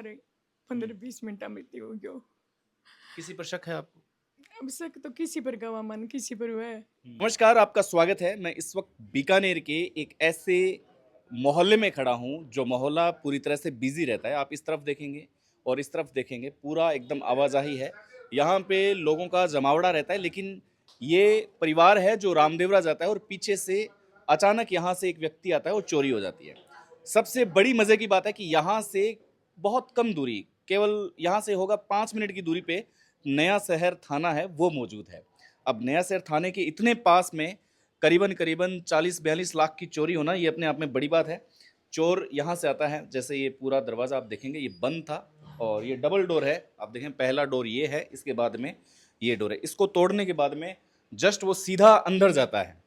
अरे हम्म, 15-20 मिनट में इतनी हो गयो। किसी पर शक है आपको? अब शक तो किसी पर गवा मन किसी पर हुआ है। नमस्कार, आपका स्वागत है। मैं इस वक्त बीकानेर के एक ऐसे मोहल्ले में खड़ा हूँ जो मोहल्ला पूरी तरह से बिजी रहता है। आप इस तरफ देखेंगे और इस तरफ देखेंगे, पूरा एकदम आवाजाही है। यहाँ पे लोगों का जमावड़ा रहता है, लेकिन ये परिवार है जो रामदेवरा जाता है और पीछे से अचानक यहाँ से एक व्यक्ति आता है और चोरी हो जाती है। सबसे बड़ी मजे की बात है कि यहाँ से बहुत कम दूरी, केवल यहाँ से होगा 5 मिनट की दूरी पे नया शहर थाना है, वो मौजूद है। अब नया शहर थाने के इतने पास में करीबन करीबन 40-42 लाख की चोरी होना, ये अपने आप में बड़ी बात है। चोर यहाँ से आता है, जैसे ये पूरा दरवाज़ा आप देखेंगे ये बंद था और ये डबल डोर है। आप देखें, पहला डोर ये है, इसके बाद में ये डोर है। इसको तोड़ने के बाद में जस्ट वो सीधा अंदर जाता है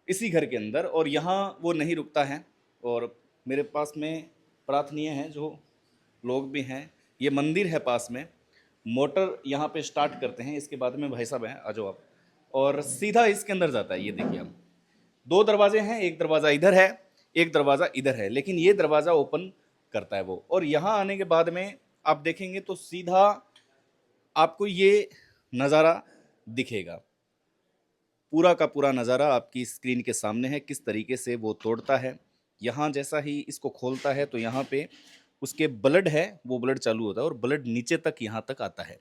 इसी घर के अंदर, और यहाँ वो नहीं रुकता है। और मेरे पास में प्रार्थनीय हैं जो लोग भी हैं, ये मंदिर है पास में। मोटर यहाँ पे स्टार्ट करते हैं, इसके बाद में भाई साहब हैं, आ जाओ आप। और सीधा इसके अंदर जाता है। ये देखिए आप, दो दरवाजे हैं, एक दरवाज़ा इधर है, एक दरवाज़ा इधर है, लेकिन ये दरवाज़ा ओपन करता है वो। और यहाँ आने के बाद में आप देखेंगे तो सीधा आपको ये नज़ारा दिखेगा। पूरा का पूरा नज़ारा आपकी स्क्रीन के सामने है, किस तरीके से वो तोड़ता है। यहाँ जैसा ही इसको खोलता है तो यहाँ पे उसके ब्लड है, वो ब्लड चालू होता है और ब्लड नीचे तक यहाँ तक आता है।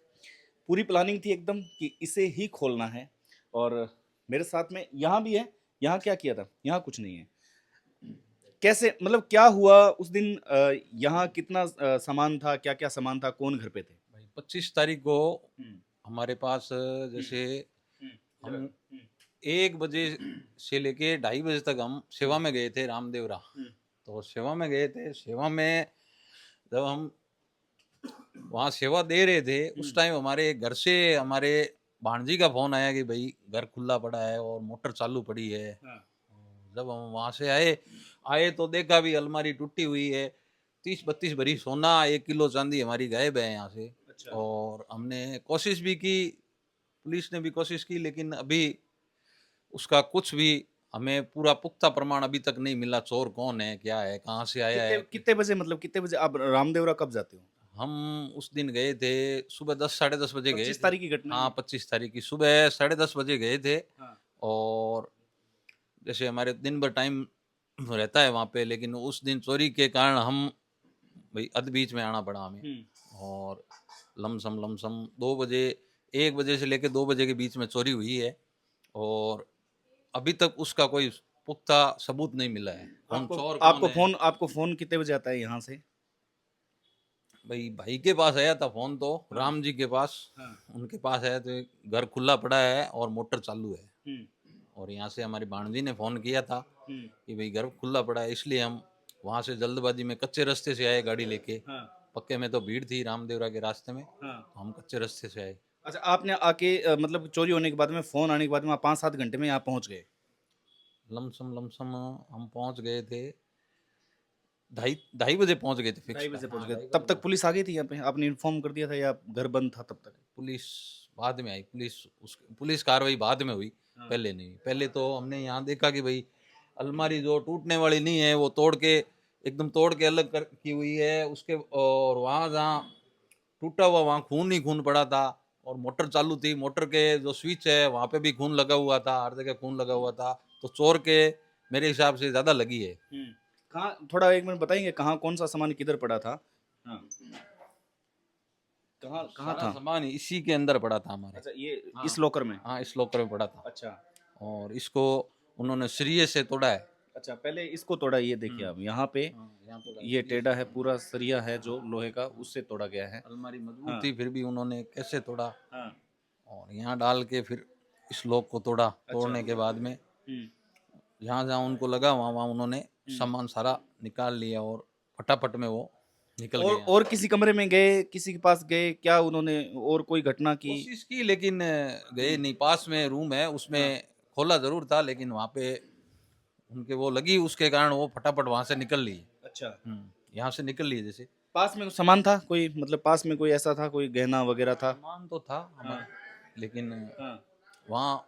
पूरी प्लानिंग थी एकदम कि इसे ही खोलना है। और मेरे साथ में यहाँ भी है। यहाँ क्या किया था? यहाँ कुछ नहीं है। कैसे, मतलब क्या हुआ उस दिन? यहाँ कितना सामान था, क्या क्या सामान था, कौन घर पे थे? भाई 25 तारीख को हम्म, हमारे पास जैसे हम्म, हम हम्म, 1 बजे से लेके 2:30 बजे तक हम सेवा में गए थे रामदेवरा। हम्म, तो सेवा में गए थे। सेवा में जब हम वहाँ सेवा दे रहे थे उस टाइम हमारे घर से हमारे भांजी का फोन आया कि भाई घर खुला पड़ा है और मोटर चालू पड़ी है। हाँ, जब हम वहाँ से आए आए तो देखा भी अलमारी टूटी हुई है। 30-32 भरी सोना, 1 किलो चांदी हमारी गायब है यहाँ से। अच्छा, और हमने कोशिश भी की, पुलिस ने भी कोशिश की, लेकिन अभी उसका कुछ भी हमें पूरा पुख्ता प्रमाण अभी तक नहीं मिला। चोर कौन है, क्या है, कहाँ से आया कितने है। कितने बजे, मतलब कितने बजे आप रामदेवरा कब जाते हो? हम उस दिन गए थे सुबह 10 साढ़े 10 बजे गए 25 थे। तारीख की घटना है हाँ, ये? 25 तारीख की सुबह 10:30 बजे गए थे। हाँ, और जैसे हमारे दिन भर टाइम रहता है वहाँ पे, लेकिन उस दिन चोरी के कारण हम भाई अध बीच में आना पड़ा हमें। हम्म, और लमसम लमसम 2 बजे, 1 बजे से लेके 2 बजे के बीच में चोरी हुई है। और अभी तक उसका कोई पुख्ता सबूत नहीं मिला है, कौन आपको चोर कौन आपको है। फोन आपको फोन कितने बजे आता है यहाँ से? भाई भाई के पास आया था फोन तो, हाँ, राम जी के पास। हाँ, उनके पास आया तो घर खुला पड़ा है और मोटर चालू है। हम्म, और यहाँ से हमारी भाणजी ने फोन किया था हम्म, कि भाई घर खुला पड़ा है, इसलिए हम वहाँ से जल्दबाजी में कच्चे रास्ते से आए गाड़ी लेके। हाँ, पक्के में तो भीड़ थी रामदेवरा के रास्ते में, हाँ। तो हम कच्चे रास्ते से आए। अच्छा, आपने आके मतलब चोरी होने के बाद में, फोन आने के बाद में आप 5-7 घंटे में यहाँ पहुँच गए? लमसम लमसम हम पहुँच गए थे, ढाई ढाई बजे पहुँच गए थे फिक्स। 2:30 बजे पहुँच हाँ, गए? 2:30 तब बजे तक पुलिस आ गई थी यहाँ पे? आपने इन्फॉर्म कर दिया था या घर बंद था तब तक? पुलिस बाद में आई। पुलिस कार्रवाई बाद में हुई, हाँ, पहले नहीं। पहले तो हमने यहाँ देखा कि भाई अलमारी जो टूटने वाली नहीं है वो तोड़ के एकदम तोड़ के अलग कर की हुई है उसके। और वहाँ जहाँ टूटा हुआ वहाँ खून ही खून पड़ा था। और मोटर चालू थी, मोटर के जो स्विच है वहाँ पे भी खून लगा हुआ था, हर जगह खून लगा हुआ था। तो चोर के मेरे हिसाब से ज़्यादा लगी है। कहाँ, थोड़ा 1 मिनट बताएंगे कहाँ, कौन सा सामान किधर पड़ा था? हाँ, कहाँ कहाँ सारा था? सामान इसी के अंदर पड़ा था हमारे। अच्छा, ये हाँ, इस लॉकर में? हाँ, इस लॉकर में पड़ा था। अच्छा, और इसको उन्होंने सरिये से तोड़ा है। अच्छा, पहले इसको तोड़ा। ये देखिए आप यहाँ पे, हाँ, यहाँ तोड़ा है, ये सरिये टेढ़ा से है, तोड़ा पूरा सरिया है है। जो लोहे का, हाँ, उससे तोड़ा गया है। अलमारी मजबूत हाँ, थी फिर भी उन्होंने कैसे तोड़ा। हाँ, और यहाँ डाल के फिर इस लॉक को तोड़ा। अच्छा, तोड़ने के बाद में हम्म, जहाँ जहाँ उनको लगा वहाँ वहाँ उन्होंने हम्म। सामान सारा निकाल लिया और फटाफट में वो निकल और गए यहाँ से। किसी कमरे में गए, किसी के पास गए क्या उन्होंने? और कोई घटना की? कोशिश की लेकिन गए नहीं। पास में रूम है उसमें हाँ, खोला जरूर था, लेकिन वहाँ पे उनके वो लगी, उसके कारण वो फटाफट वहाँ से निकल लिए। अच्छा। यहाँ से निकल लिए जैसे। पास में सामान था कोई, मतलब पास में कोई ऐसा था, कोई गहना वगैरह था? सामान तो था हाँ, हमारे, लेकिन हाँ, वहाँ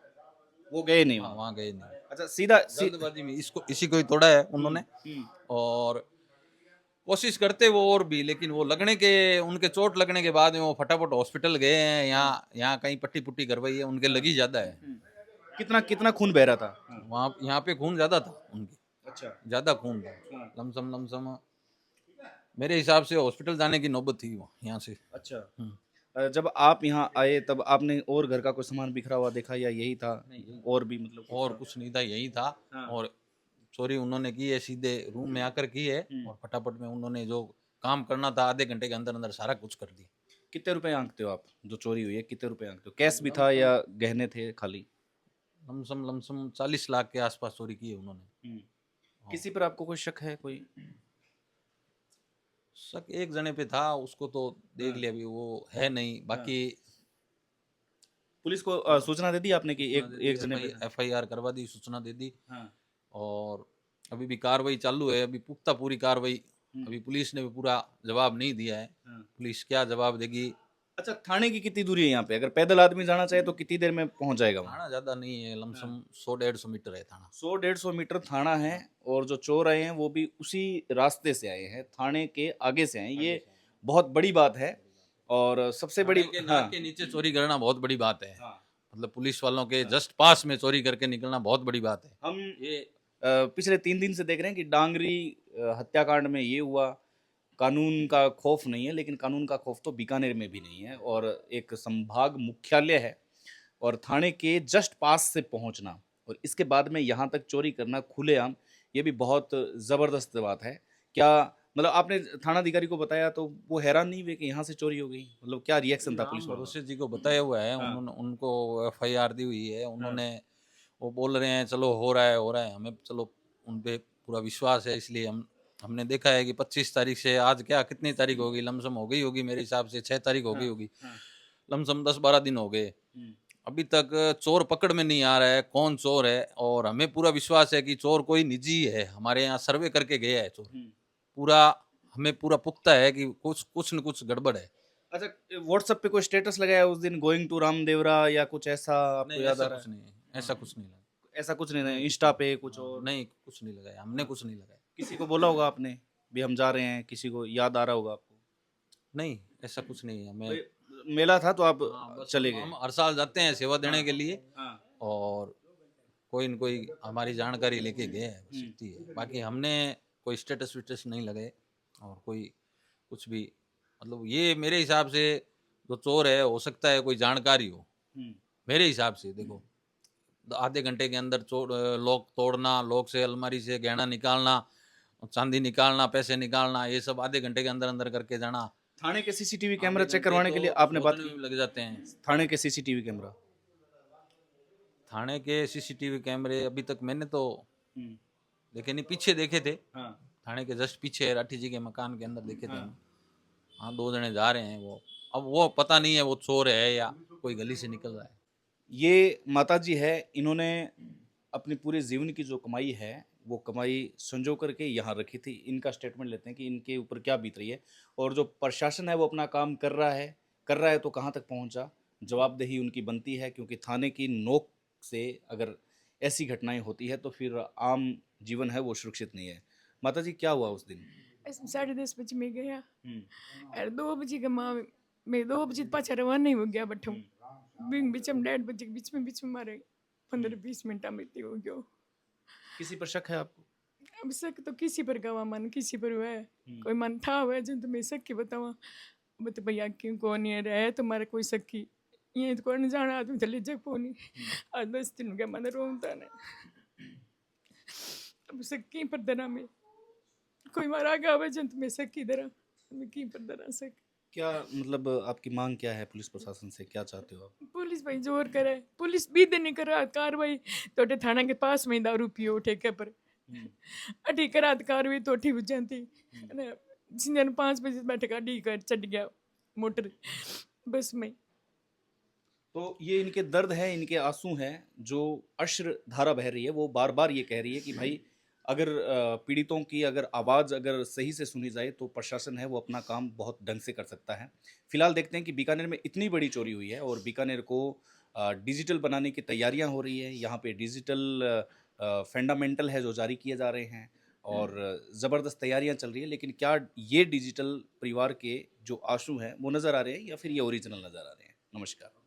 वो गए नहीं हाँ वहाँ? वहाँ गए नहीं। अच्छा, सीधा जल्दबाजी में इसी को ही तोड़ा है हम्म, उन्होंने। हम्म, और कोशिश करते वो और भी, लेकिन वो लगने के, उनके चोट लगने के बाद में वो फटाफट हॉस्पिटल गए हैं। यहाँ कहीं पट्टी पुट्टी करवाई है, उनके लगी ज्यादा है। कितना कितना खून बह रहा था? वहाँ यहाँ पे खून ज्यादा था उनके, अच्छा। ज्यादा खून था। लमसम मेरे हिसाब से हॉस्पिटल जाने की नौबत थी वो यहाँ से। अच्छा। हम्म। जब आप यहाँ आए तब आपने और घर का कोई सामान बिखरा हुआ देखा या यही था? नहीं, और भी मतलब और कुछ नहीं था, यही था। हाँ। और चोरी उन्होंने की है, सीधे रूम में आकर की है, और फटाफट में उन्होंने जो काम करना था आधे घंटे के अंदर अंदर सारा कुछ कर दिया। कितने रुपए आंकते हो आप जो चोरी हुई है? कितने रुपए आंकते हो? कैश भी था या गहने थे खाली? लमसम 40 लाख के आसपास चोरी की है उन्होंने। किसी पर आपको कोई शक है? कोई शक एक जने पे था, उसको तो देख लिया, अभी वो है नहीं। बाकी पुलिस को सूचना दे दी आपने कि एक जने पे था? FIR करवा दी, सूचना दे दी। हाँ। और अभी भी कार्रवाई चालू है, अभी पुख्ता पूरी कार्रवाई। अभी पुलिस ने भी पूरा जवाब नहीं दिया है। पुलिस क्या जवाब देगी? अच्छा, थाने की कितनी दूरी है यहाँ पे? अगर पैदल आदमी जाना चाहे तो कितनी देर में पहुंच जाएगा वहाँ? थाना ज्यादा नहीं है, लमसम 100-150 मीटर है थाना। 100-150 मीटर थाना है। और जो चोर आए हैं वो भी उसी रास्ते से आए हैं, थाने के आगे से आए हैं। ये बहुत बड़ी बात है। और सबसे बड़ी थाने के नाक के नीचे चोरी करना बहुत बड़ी बात है। हाँ। मतलब पुलिस वालों के जस्ट पास में चोरी करके निकलना बहुत बड़ी बात है। हम ये पिछले 3 दिन से देख रहे हैं कि डांगरी हत्याकांड में ये हुआ। कानून का खौफ नहीं है, लेकिन कानून का खौफ तो बीकानेर में भी नहीं है। और एक संभाग मुख्यालय है और थाने के जस्ट पास से पहुंचना और इसके बाद में यहाँ तक चोरी करना खुलेआम, ये भी बहुत ज़बरदस्त बात है। क्या मतलब आपने थानाधिकारी को बताया तो वो हैरान नहीं हुए कि यहाँ से चोरी हो गई? मतलब क्या रिएक्शन था पुलिस वालों का? भरोसे जी को बताया हुआ है, उनको FIR दी हुई है उन्होंने। वो बोल रहे हैं चलो हो रहा है, हमें चलो उन पे पूरा विश्वास है। इसलिए हमने देखा है कि 25 तारीख से आज क्या कितनी तारीख होगी, लमसम हो गई होगी मेरे हिसाब से 6 तारीख हो गई होगी। लमसम 10-12 दिन हो गए, अभी तक चोर पकड़ में नहीं आ रहा है कौन चोर है। और हमें पूरा विश्वास है कि चोर कोई निजी है, हमारे यहाँ सर्वे करके गया है चोर पूरा। हमें पूरा पुख्ता है कि कुछ न कुछ गड़बड़ है। अच्छा, व्हाट्सएप पे कोई स्टेटस लगाया उस दिन, गोइंग टू रामदेवरा या कुछ ऐसा आपको नहीं, याद ऐसा आ रहा कुछ है? नहीं है, ऐसा कुछ नहीं लगा। ऐसा कुछ नहीं है इंस्टा पे कुछ और? नहीं, कुछ नहीं लगाया, हमने कुछ नहीं लगाया। किसी को बोला होगा आपने भी हम जा रहे हैं? किसी को याद आ रहा होगा आपको? नहीं, ऐसा कुछ नहीं है। मैं कोई मेला था तो आप बस चले गए? हम हर साल जाते हैं सेवा देने के लिए, हाँ। और कोई न कोई हमारी जानकारी लेके गए हैं, बस इतनी है। बाकी हमने कोई स्टेटस वेटस नहीं लगाए और कोई कुछ भी। मतलब ये मेरे हिसाब से जो चोर है हो सकता है कोई जानकारी हो, मेरे हिसाब से। देखो, आधे घंटे के अंदर चोर लॉक तोड़ना, लॉक से अलमारी से गहना निकालना, चांदी निकालना, पैसे निकालना, ये सब आधे घंटे के अंदर अंदर करके जाना। थाने के सीसीटीवी कैमरा आधे चेक घंटे करवाने के तो लिए आपने बात शोधने की? में लग जाते हैं। थाने के सीसीटीवी कैमरा? थाने के CCTV कैमरे अभी तक मैंने तो देखे नहीं, पीछे देखे थे। हाँ। थाने के जस्ट पीछे राठी जी के मकान के अंदर देखे थे हम। हाँ, 2 जने जा रहे हैं वो। अब वो पता नहीं है वो चोर है या कोई गली से निकल रहा है। ये माताजी है, इन्होंने अपनी पूरे जीवन की जो कमाई है वो कमाई संजो करके यहाँ रखी थी। इनका स्टेटमेंट लेते हैं कि इनके ऊपर क्या बीत रही है। और जो प्रशासन है वो अपना काम कर रहा है तो कहाँ तक पहुँचा? जवाबदेही उनकी बनती है, क्योंकि थाने की नोक से अगर ऐसी घटनाएं होती है तो फिर आम जीवन है वो सुरक्षित नहीं है। माता जी, क्या हुआ उस दिन? ऐसे 10:30 बजे मैं गया और 2 बजे का माँ मैं 2 बजे पाछा रवाना ही हो गया बठू बीच में 1:30 बजे के बीच में मारे 15-20 मिनट मृत्यु हो गयो। किसी पर शक है आपको? अब शक तो किसी पर गवा मन किसी पर हुआ है, कोई मन था हुआ जो तुम्हें शक की बतावा बत भैया क्यों कौन ये रहे तुम्हारा कोई शक की ये तो कौन जाना आदमी चले जग पोनी आज 10 दिन के मन रोता ने अब शक की पर दरा में कोई मारा गया हुआ जंत में शक की दरा मैं की पर दरा शक। क्या मतलब आपकी मांग क्या है पुलिस प्रशासन से? क्या चाहते हो आप? पुलिस भाई जोर करे, पुलिस भी नहीं करा कार्रवाई तो थाना के पास में दारू पियो ठेके पर अठी करा कार्रवाई तो अठी बुझाती जिन 5 बजे बैठे गाड़ी कर चढ़ गया मोटर बस में। तो ये इनके दर्द है, इनके आंसू हैं, जो अश्र धारा बह रही है। वो बार बार ये कह रही है कि भाई अगर पीड़ितों की अगर आवाज़ अगर सही से सुनी जाए तो प्रशासन है वो अपना काम बहुत ढंग से कर सकता है। फिलहाल देखते हैं कि बीकानेर में इतनी बड़ी चोरी हुई है और बीकानेर को डिजिटल बनाने की तैयारियां हो रही है। यहाँ पे डिजिटल फंडामेंटल है जो जारी किए जा रहे हैं। और ज़बरदस्त तैयारियां चल रही है, लेकिन क्या ये डिजिटल परिवार के जो आंसू हैं वो नज़र आ रहे हैं या फिर ये ओरिजिनल नज़र आ रहे हैं? नमस्कार।